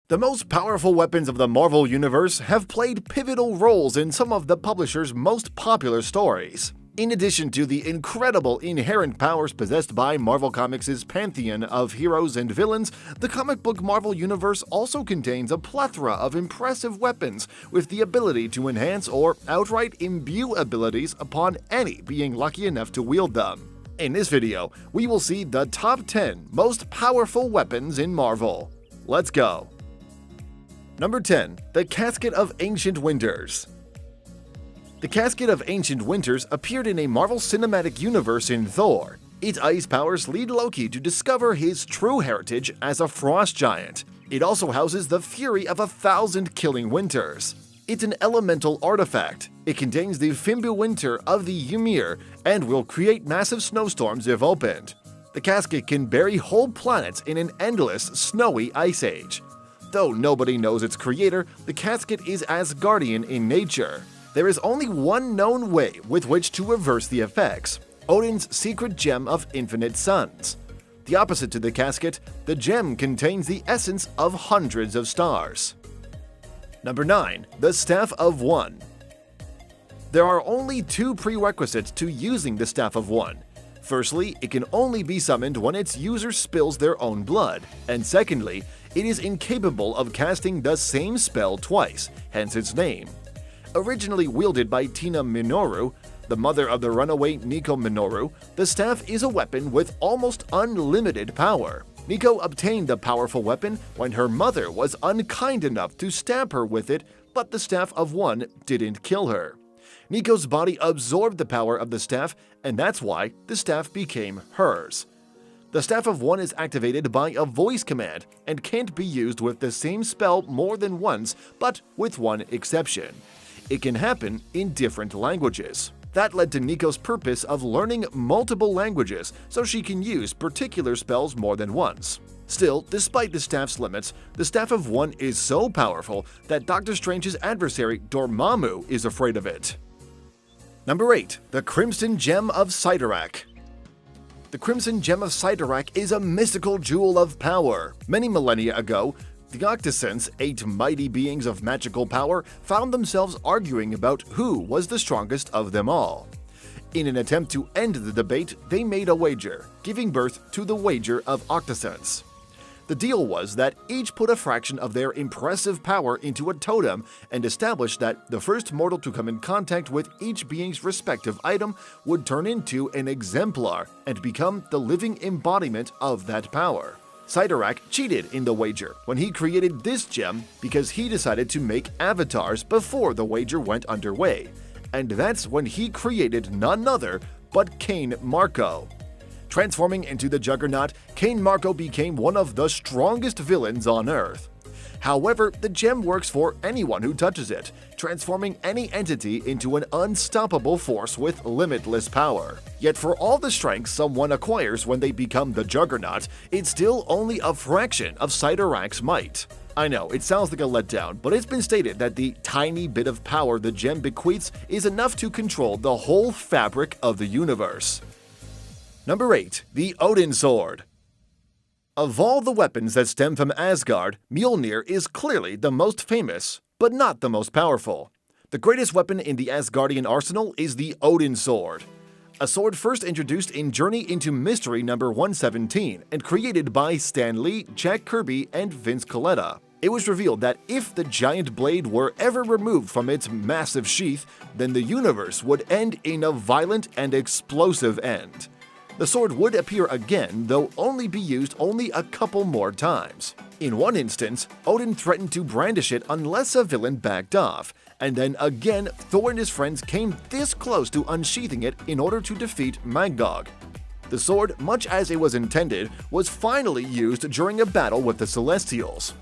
The most powerful weapons of the Marvel Universe have played pivotal roles in some of the publisher's most popular stories. In addition to the incredible inherent powers possessed by Marvel Comics' pantheon of heroes and villains, the comic book Marvel Universe also contains a plethora of impressive weapons with the ability to enhance or outright imbue abilities upon any being lucky enough to wield them. In this video, we will see the top 10 most powerful weapons in Marvel. Let's go! Number 10. The Casket of Ancient Winters. The Casket of Ancient Winters appeared in a Marvel Cinematic Universe in Thor. Its ice powers lead Loki to discover his true heritage as a frost giant. It also houses the fury of 1,000 killing winters. It's an elemental artifact. It contains the Fimbulwinter of the Ymir and will create massive snowstorms if opened. The casket can bury whole planets in an endless, snowy ice age. Though nobody knows its creator, the casket is Asgardian in nature. There is only one known way with which to reverse the effects: Odin's secret gem of infinite suns. The opposite to the casket, the gem contains the essence of hundreds of stars. Number 9. The Staff of One. There are only two prerequisites to using the Staff of One. Firstly, it can only be summoned when its user spills their own blood, and secondly, it is incapable of casting the same spell twice, hence its name. Originally wielded by Tina Minoru, the mother of the runaway Nico Minoru, the staff is a weapon with almost unlimited power. Nico obtained the powerful weapon when her mother was unkind enough to stab her with it, but the Staff of One didn't kill her. Nico's body absorbed the power of the staff, and that's why the staff became hers. The Staff of One is activated by a voice command and can't be used with the same spell more than once, but with one exception. It can happen in different languages. That led to Nico's purpose of learning multiple languages so she can use particular spells more than once. Still, despite the staff's limits, the Staff of One is so powerful that Doctor Strange's adversary Dormammu is afraid of it. Number 8. The Crimson Gem of Cyttorak. The Crimson Gem of Cyttorak is a mystical jewel of power. Many millennia ago, the Octessence, 8 mighty beings of magical power, found themselves arguing about who was the strongest of them all. In an attempt to end the debate, they made a wager, giving birth to the Wager of Octessence. The deal was that each put a fraction of their impressive power into a totem and established that the first mortal to come in contact with each being's respective item would turn into an exemplar and become the living embodiment of that power. CYTORRAK cheated in the wager when he created this gem because he decided to make avatars before the wager went underway, and that's when he created none other but Cain Marko. Transforming into the Juggernaut, Cain Marko became one of the strongest villains on Earth. However, the gem works for anyone who touches it, transforming any entity into an unstoppable force with limitless power. Yet for all the strength someone acquires when they become the Juggernaut, it's still only a fraction of CYTORRAK's might. I know, it sounds like a letdown, but it's been stated that the tiny bit of power the gem bequeaths is enough to control the whole fabric of the universe. Number 8. The ODINSWORD. Of all the weapons that stem from Asgard, Mjolnir is clearly the most famous, but not the most powerful. The greatest weapon in the Asgardian arsenal is the ODINSWORD, a sword first introduced in Journey into Mystery number 117 and created by Stan Lee, Jack Kirby, and Vince Colletta. It was revealed that if the giant blade were ever removed from its massive sheath, then the universe would end in a violent and explosive end. The sword would appear again, though only be used only a couple more times. In one instance, Odin threatened to brandish it unless a villain backed off, and then again Thor and his friends came this close to unsheathing it in order to defeat Magog. The sword, much as it was intended, was finally used during a battle with the Celestials.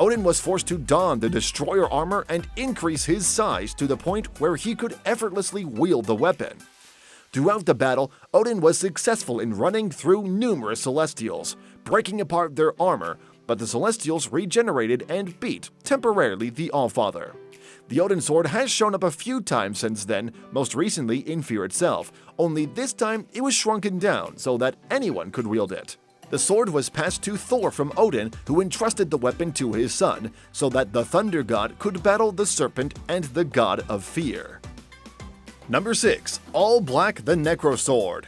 Odin was forced to don the Destroyer armor and increase his size to the point where he could effortlessly wield the weapon. Throughout the battle, Odin was successful in running through numerous Celestials, breaking apart their armor, but the Celestials regenerated and beat, temporarily, the Allfather. The ODINSWORD has shown up a few times since then, most recently in Fear itself, only this time it was shrunken down so that anyone could wield it. The sword was passed to Thor from Odin, who entrusted the weapon to his son, so that the Thunder God could battle the Serpent and the God of Fear. Number 6. ALLBLACK the NECROS.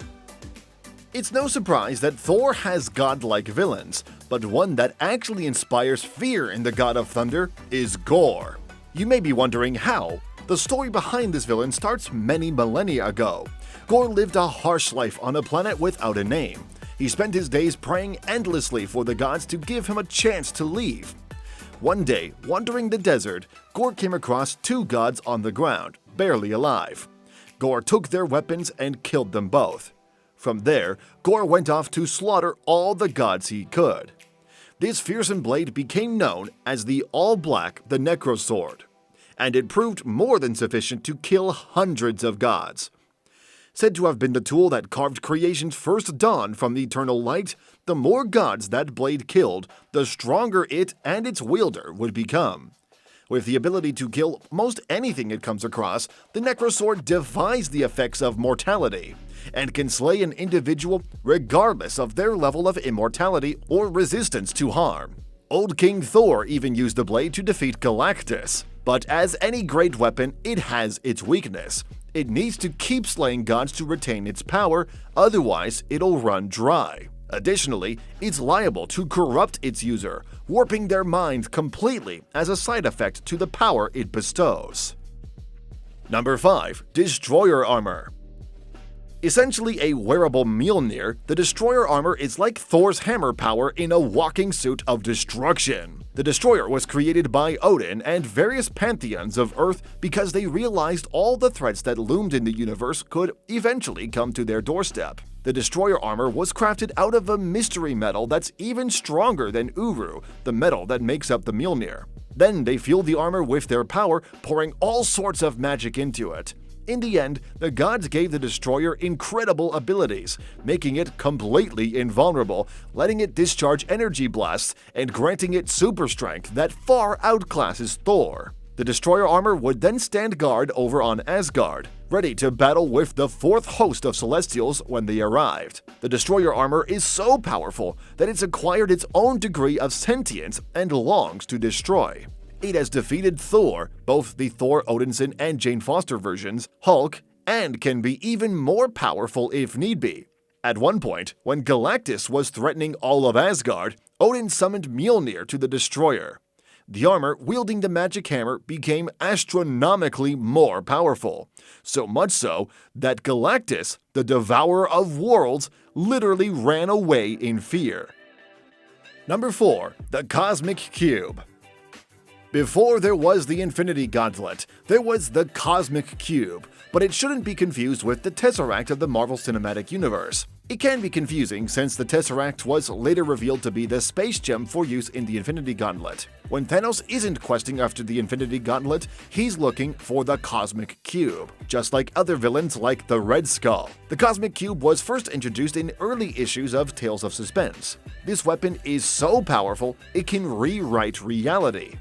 It's no surprise that Thor has godlike villains, but one that actually inspires fear in the God of Thunder is Gorr. You may be wondering how. The story behind this villain starts many millennia ago. Gorr lived a harsh life on a planet without a name. He spent his days praying endlessly for the gods to give him a chance to leave. One day, wandering the desert, Gorr came across two gods on the ground, barely alive. Gorr took their weapons and killed them both. From there, Gorr went off to slaughter all the gods he could. This fearsome blade became known as the ALLBLACK the NECROS, and it proved more than sufficient to kill hundreds of gods. Said to have been the tool that carved creation's first dawn from the eternal light, the more gods that blade killed, the stronger it and its wielder would become. With the ability to kill most anything it comes across, the NECROS defies the effects of mortality, and can slay an individual regardless of their level of immortality or resistance to harm. Old King Thor even used the blade to defeat Galactus, but as any great weapon, it has its weakness. It needs to keep slaying gods to retain its power, otherwise it'll run dry. Additionally, it's liable to corrupt its user, warping their minds completely as a side effect to the power it bestows. Number 5. Destroyer Armor. Essentially a wearable Mjolnir, the Destroyer Armor is like Thor's hammer power in a walking suit of destruction. The Destroyer was created by Odin and various pantheons of Earth because they realized all the threats that loomed in the universe could eventually come to their doorstep. The Destroyer Armor was crafted out of a mystery metal that's even stronger than Uru, the metal that makes up the Mjolnir. Then they fueled the armor with their power, pouring all sorts of magic into it. In the end, the gods gave the Destroyer incredible abilities, making it completely invulnerable, letting it discharge energy blasts, and granting it super strength that far outclasses Thor. The Destroyer Armor would then stand guard over on Asgard, ready to battle with the fourth host of Celestials when they arrived. The Destroyer Armor is so powerful that it's acquired its own degree of sentience and longs to destroy. It has defeated Thor, both the Thor Odinson and Jane Foster versions, Hulk, and can be even more powerful if need be. At one point, when Galactus was threatening all of Asgard, Odin summoned Mjolnir to the Destroyer. The armor wielding the magic hammer became astronomically more powerful, so much so that Galactus, the devourer of worlds, literally ran away in fear. Number 4. The Cosmic Cube. Before there was the Infinity Gauntlet, there was the Cosmic Cube, but it shouldn't be confused with the Tesseract of the Marvel Cinematic Universe. It can be confusing since the Tesseract was later revealed to be the space gem for use in the Infinity Gauntlet. When Thanos isn't questing after the Infinity Gauntlet, he's looking for the Cosmic Cube, just like other villains like the Red Skull. The Cosmic Cube was first introduced in early issues of Tales of Suspense. This weapon is so powerful, it can rewrite reality,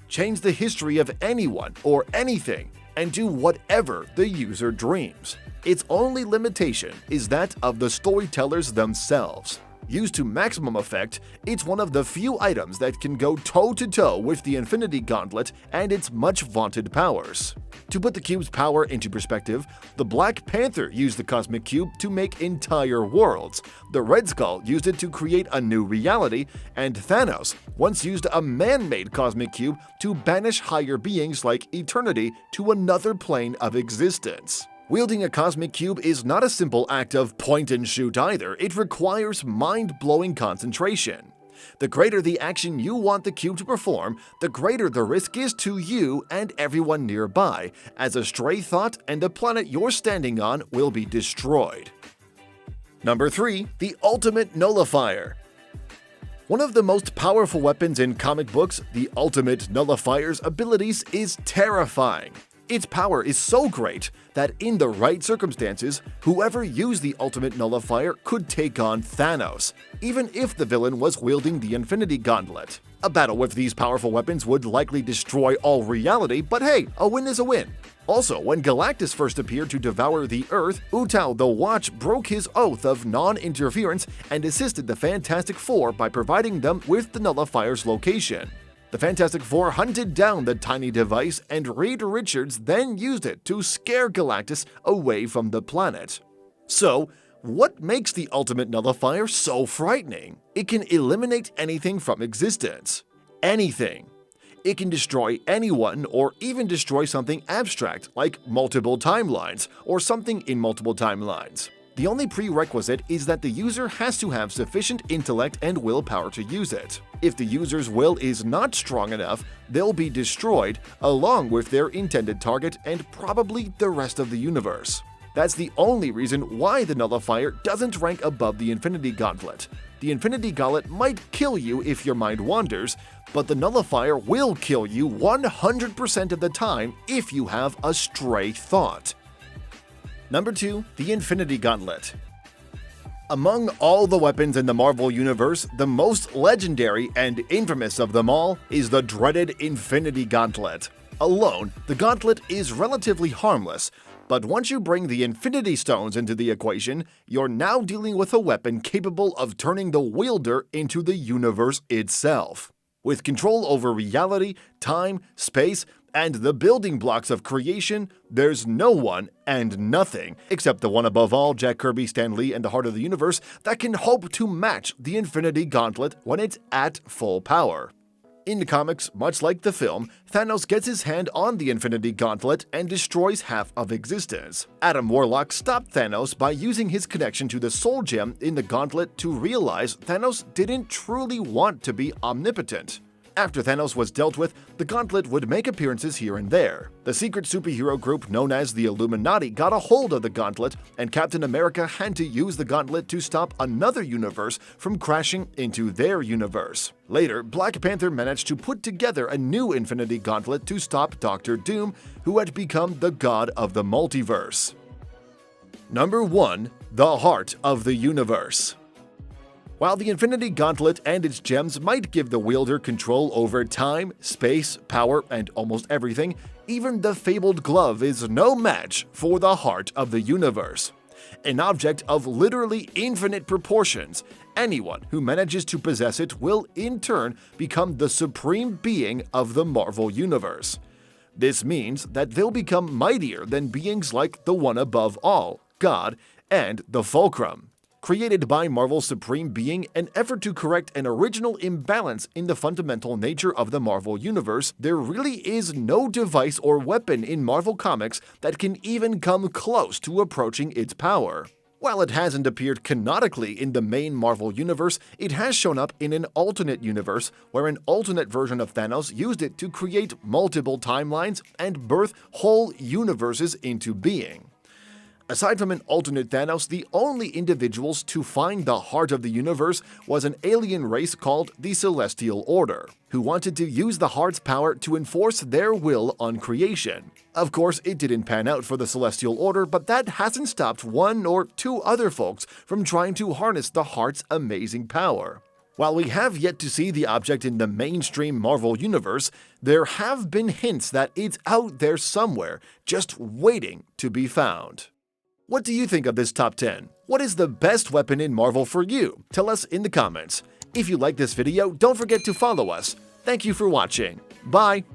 change the history of anyone or anything, and do whatever the user dreams. Its only limitation is that of the storytellers themselves. Used to maximum effect, it's one of the few items that can go toe-to-toe with the Infinity Gauntlet and its much-vaunted powers. To put the cube's power into perspective, the Black Panther used the Cosmic Cube to make entire worlds, the Red Skull used it to create a new reality, and Thanos once used a man-made Cosmic Cube to banish higher beings like Eternity to another plane of existence. Wielding a Cosmic Cube is not a simple act of point and shoot either, it requires mind-blowing concentration. The greater the action you want the cube to perform, the greater the risk is to you and everyone nearby, as a stray thought and the planet you're standing on will be destroyed. Number 3. The Ultimate Nullifier. One of the most powerful weapons in comic books, the Ultimate Nullifier's abilities is terrifying. Its power is so great that in the right circumstances, whoever used the Ultimate Nullifier could take on Thanos, even if the villain was wielding the Infinity Gauntlet. A battle with these powerful weapons would likely destroy all reality, but hey, a win is a win. Also, when Galactus first appeared to devour the Earth, Utau the Watch broke his oath of non-interference and assisted the Fantastic Four by providing them with the Nullifier's location. The Fantastic Four hunted down the tiny device, and Reed Richards then used it to scare Galactus away from the planet. So, what makes the Ultimate Nullifier so frightening? It can eliminate anything from existence. Anything. It can destroy anyone or even destroy something abstract like multiple timelines or something in multiple timelines. The only prerequisite is that the user has to have sufficient intellect and willpower to use it. If the user's will is not strong enough, they'll be destroyed along with their intended target and probably the rest of the universe. That's the only reason why the Nullifier doesn't rank above the Infinity Gauntlet. The Infinity Gauntlet might kill you if your mind wanders, but the Nullifier will kill you 100% of the time if you have a stray thought. Number 2. The Infinity Gauntlet. Among all the weapons in the Marvel Universe, the most legendary and infamous of them all is the dreaded Infinity Gauntlet. Alone, the Gauntlet is relatively harmless, but once you bring the Infinity Stones into the equation, you're now dealing with a weapon capable of turning the wielder into the universe itself. With control over reality, time, space, and the building blocks of creation, there's no one and nothing, except the one above all, Jack Kirby, Stan Lee, and the heart of the universe, that can hope to match the Infinity Gauntlet when it's at full power. In the comics, much like the film, Thanos gets his hand on the Infinity Gauntlet and destroys half of existence. Adam Warlock stopped Thanos by using his connection to the Soul Gem in the Gauntlet to realize Thanos didn't truly want to be omnipotent. After Thanos was dealt with, the Gauntlet would make appearances here and there. The secret superhero group known as the Illuminati got a hold of the Gauntlet, and Captain America had to use the Gauntlet to stop another universe from crashing into their universe. Later, Black Panther managed to put together a new Infinity Gauntlet to stop Doctor Doom, who had become the god of the multiverse. Number 1. The Heart of the Universe. While the Infinity Gauntlet and its gems might give the wielder control over time, space, power, and almost everything, even the fabled glove is no match for the Heart of the Universe. An object of literally infinite proportions, anyone who manages to possess it will in turn become the supreme being of the Marvel Universe. This means that they'll become mightier than beings like the One Above All, God, and the Fulcrum. Created by Marvel's Supreme Being, an effort to correct an original imbalance in the fundamental nature of the Marvel Universe, there really is no device or weapon in Marvel Comics that can even come close to approaching its power. While it hasn't appeared canonically in the main Marvel Universe, it has shown up in an alternate universe where an alternate version of Thanos used it to create multiple timelines and birth whole universes into being. Aside from an alternate Thanos, the only individuals to find the heart of the universe was an alien race called the Celestial Order, who wanted to use the heart's power to enforce their will on creation. Of course, it didn't pan out for the Celestial Order, but that hasn't stopped one or two other folks from trying to harness the heart's amazing power. While we have yet to see the object in the mainstream Marvel Universe, there have been hints that it's out there somewhere, just waiting to be found. What do you think of this top 10? What is the best weapon in Marvel for you? Tell us in the comments. If you like this video, don't forget to follow us. Thank you for watching. Bye!